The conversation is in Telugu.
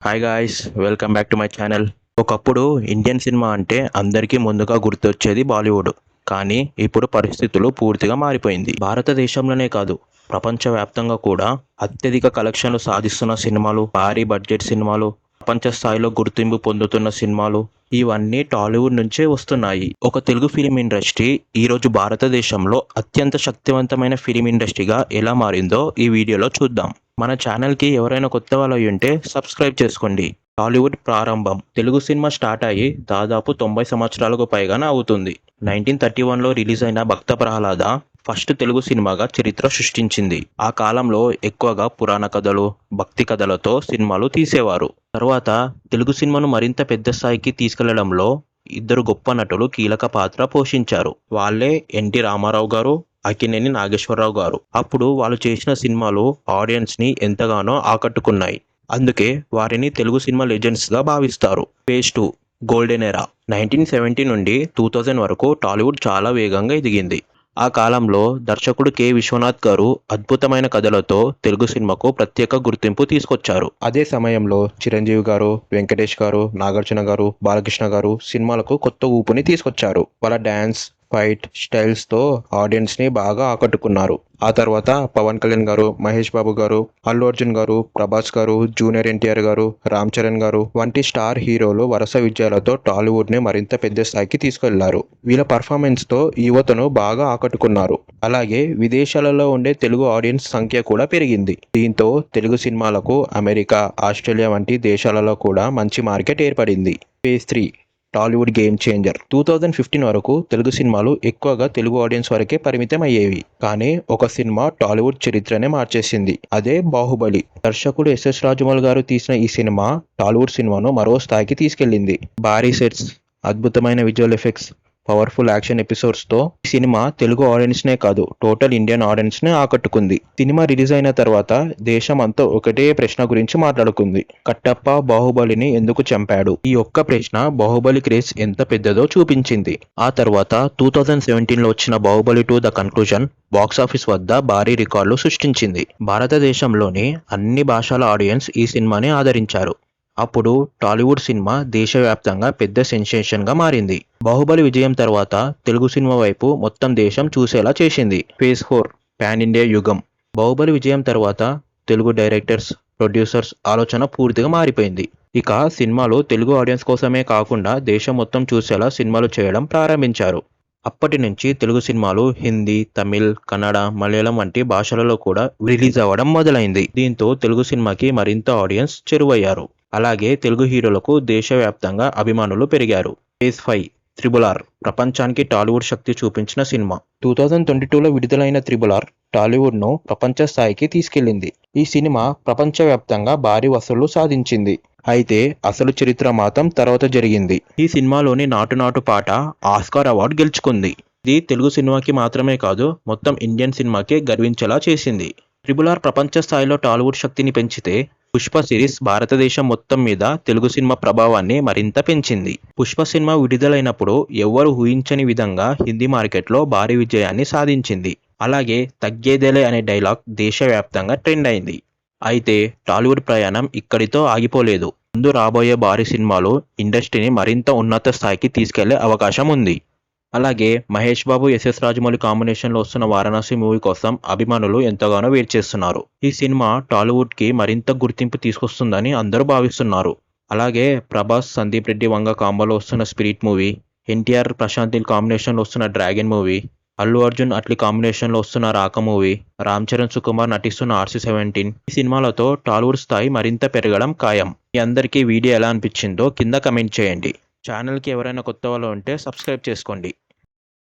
Hi guys, welcome back to my channel. ఒకప్పుడు ఇండియన్ సినిమా అంటే అందరికీ ముందుగా గుర్తొచ్చేది బాలీవుడ్. కానీ ఇప్పుడు పరిస్థితులు పూర్తిగా మారిపోయింది. భారతదేశంలోనే కాదు, ప్రపంచవ్యాప్తంగా కూడా అత్యధిక కలెక్షన్లు సాధిస్తున్న సినిమాలు, భారీ బడ్జెట్ సినిమాలు, ప్రపంచ స్థాయిలో గుర్తింపు పొందుతున్న సినిమాలు ఇవన్నీ టాలీవుడ్ నుంచే వస్తున్నాయి. ఒక తెలుగు ఫిలిం ఇండస్ట్రీ ఈరోజు భారతదేశంలో అత్యంత శక్తివంతమైన ఫిలిం ఇండస్ట్రీగా ఎలా మారిందో ఈ వీడియోలో చూద్దాం. మన ఛానల్కి ఎవరైనా కొత్త వాళ్ళు అయి ఉంటే సబ్స్క్రైబ్ చేసుకోండి. టాలీవుడ్ ప్రారంభం. తెలుగు సినిమా స్టార్ట్ అయ్యి దాదాపు 90 సంవత్సరాలకు పైగానే అవుతుంది. 1931లో రిలీజ్ అయిన భక్త ప్రహ్లాద ఫస్ట్ తెలుగు సినిమాగా చరిత్ర సృష్టించింది. ఆ కాలంలో ఎక్కువగా పురాణ కథలు, భక్తి కథలతో సినిమాలు తీసేవారు. తర్వాత తెలుగు సినిమాను మరింత పెద్ద స్థాయికి తీసుకెళ్లడంలో ఇద్దరు గొప్ప నటులు కీలక పాత్ర పోషించారు. వాళ్ళే ఎన్టీ రామారావు గారు, అక్కినేని నాగేశ్వరరావు గారు. అప్పుడు వాళ్ళు చేసిన సినిమాలు ఆడియన్స్ని ఎంతగానో ఆకట్టుకున్నాయి. అందుకే వారిని తెలుగు సినిమా లెజెండ్స్గా భావిస్తారు. Phase 2 golden era. 1970 నుండి 2000 వరకు టాలీవుడ్ చాలా వేగంగా ఎదిగింది. ఆ కాలంలో దర్శకుడు కె విశ్వనాథ్ గారు అద్భుతమైన కథలతో తెలుగు సినిమాకు ప్రత్యేక గుర్తింపు తీసుకొచ్చారు. అదే సమయంలో చిరంజీవి గారు, వెంకటేష్ గారు, నాగార్జున గారు, బాలకృష్ణ గారు సినిమాలకు కొత్త ఊపుని తీసుకొచ్చారు. వాళ్ళ డ్యాన్స్, ఫైట్ స్టైల్స్తో ఆడియన్స్ని బాగా ఆకట్టుకున్నారు. ఆ తర్వాత పవన్ కళ్యాణ్ గారు, మహేష్ బాబు గారు, అల్లు అర్జున్ గారు, ప్రభాస్ గారు, జూనియర్ ఎన్టీఆర్ గారు, రామ్ చరణ్ గారు వంటి స్టార్ హీరోలు వరుస విజయాలతో టాలీవుడ్ని మరింత పెద్ద స్థాయికి తీసుకెళ్లారు. వీళ్ళ పర్ఫార్మెన్స్తో యువతను బాగా ఆకట్టుకున్నారు. అలాగే విదేశాలలో ఉండే తెలుగు ఆడియన్స్ సంఖ్య కూడా పెరిగింది. దీంతో తెలుగు సినిమాలకు అమెరికా, ఆస్ట్రేలియా వంటి దేశాలలో కూడా మంచి మార్కెట్ ఏర్పడింది. Phase 3 Tollywood game changer. 2015 వరకు తెలుగు సినిమాలు ఎక్కువగా తెలుగు ఆడియన్స్ వరకే పరిమితం అయ్యేవి. కానీ ఒక సినిమా టాలీవుడ్ చరిత్రనే మార్చేసింది. అదే బాహుబలి. దర్శకుడు ఎస్ఎస్ రాజమౌళి గారు తీసిన ఈ సినిమా టాలీవుడ్ సినిమాను మరో స్థాయికి తీసుకెళ్లింది. భారీ సెట్స్, అద్భుతమైన విజువల్ ఎఫెక్ట్స్, పవర్ఫుల్ యాక్షన్ ఎపిసోడ్స్తో ఈ సినిమా తెలుగు ఆడియన్స్నే కాదు, టోటల్ ఇండియన్ ఆడియన్స్నే ఆకట్టుకుంది. సినిమా రిలీజ్ అయిన తర్వాత దేశం అంతా ఒకటే ప్రశ్న గురించి మాట్లాడుకుంది. కట్టప్ప బాహుబలిని ఎందుకు చంపాడు? ఈ ఒక్క ప్రశ్న బాహుబలి క్రేజ్ ఎంత పెద్దదో చూపించింది. ఆ తర్వాత 2017లో వచ్చిన బాహుబలి 2 ద కన్క్లూజన్ బాక్సాఫీస్ వద్ద భారీ రికార్డులు సృష్టించింది. భారతదేశంలోని అన్ని భాషల ఆడియన్స్ ఈ సినిమాని ఆదరించారు. అప్పుడు టాలీవుడ్ సినిమా దేశవ్యాప్తంగా పెద్ద సెన్సేషన్గా మారింది. బాహుబలి విజయం తర్వాత తెలుగు సినిమా వైపు మొత్తం దేశం చూసేలా చేసింది. ఫేజ్ 4 పాన్ ఇండియా యుగం. బాహుబలి విజయం తర్వాత తెలుగు డైరెక్టర్స్, ప్రొడ్యూసర్స్ ఆలోచన పూర్తిగా మారిపోయింది. ఇక సినిమాలు తెలుగు ఆడియన్స్ కోసమే కాకుండా దేశం మొత్తం చూసేలా సినిమాలు చేయడం ప్రారంభించారు. అప్పటి నుంచి తెలుగు సినిమాలు హిందీ, తమిళ్, కన్నడ, మలయాళం వంటి భాషలలో కూడా రిలీజ్ అవ్వడం మొదలైంది. దీంతో తెలుగు సినిమాకి మరింత ఆడియన్స్ చేరువయ్యారు. అలాగే తెలుగు హీరోలకు దేశవ్యాప్తంగా అభిమానులు పెరిగారు. Phase 5 triple R. ప్రపంచానికి టాలీవుడ్ శక్తి చూపించిన సినిమా. 2022లో విడుదలైన త్రిబుల్ ఆర్ టాలీవుడ్ను ప్రపంచ స్థాయికి తీసుకెళ్లింది. ఈ సినిమా ప్రపంచవ్యాప్తంగా భారీ వసూళ్లు సాధించింది. అయితే అసలు చరిత్ర మాత్రం తర్వాత జరిగింది. ఈ సినిమాలోని నాటు నాటు పాట ఆస్కార్ అవార్డు గెలుచుకుంది. ఇది తెలుగు సినిమాకి మాత్రమే కాదు, మొత్తం ఇండియన్ సినిమాకే గర్వించేలా చేసింది. త్రిబుల్ ఆర్ ప్రపంచ స్థాయిలో టాలీవుడ్ శక్తిని పెంచితే, పుష్ప సిరీస్ భారతదేశం మొత్తం మీద తెలుగు సినిమా ప్రభావాన్ని మరింత పెంచింది. పుష్ప సినిమా విడుదలైనప్పుడు ఎవ్వరూ ఊహించని విధంగా హిందీ మార్కెట్లో భారీ విజయాన్ని సాధించింది. అలాగే తగ్గేదేలే అనే డైలాగ్ దేశవ్యాప్తంగా ట్రెండ్ అయింది. అయితే టాలీవుడ్ ప్రయాణం ఇక్కడితో ఆగిపోలేదు. ముందు రాబోయే భారీ సినిమాలు ఇండస్ట్రీని మరింత ఉన్నత స్థాయికి తీసుకెళ్లే అవకాశం ఉంది. అలాగే మహేష్ బాబు, ఎస్ఎస్ రాజమౌళి కాంబినేషన్లో వస్తున్న వారణాసి మూవీ కోసం అభిమానులు ఎంతగానో వెయిట్ చేస్తున్నారు. ఈ సినిమా టాలీవుడ్కి మరింత గుర్తింపు తీసుకొస్తుందని అందరూ భావిస్తున్నారు. అలాగే ప్రభాస్, సందీప్ రెడ్డి వంగ కాంబోలో వస్తున్న స్పిరిట్ మూవీ, ఎన్టీఆర్, ప్రశాంత్ నీల్ కాంబినేషన్లో వస్తున్న డ్రాగన్ మూవీ, అల్లు అర్జున్, అట్లీ కాంబినేషన్లో వస్తున్న రాక మూవీ, రామ్ చరణ్, సుకుమార్ నటిస్తున్న RC-17 ఈ సినిమాలతో టాలీవుడ్ స్థాయి మరింత పెరగడం ఖాయం. మీ అందరికీ వీడియో ఎలా అనిపించిందో కింద కమెంట్ చేయండి. ఛానల్కి ఎవరైనా కొత్త వాళ్ళు ఉంటే సబ్స్క్రైబ్ చేసుకోండి.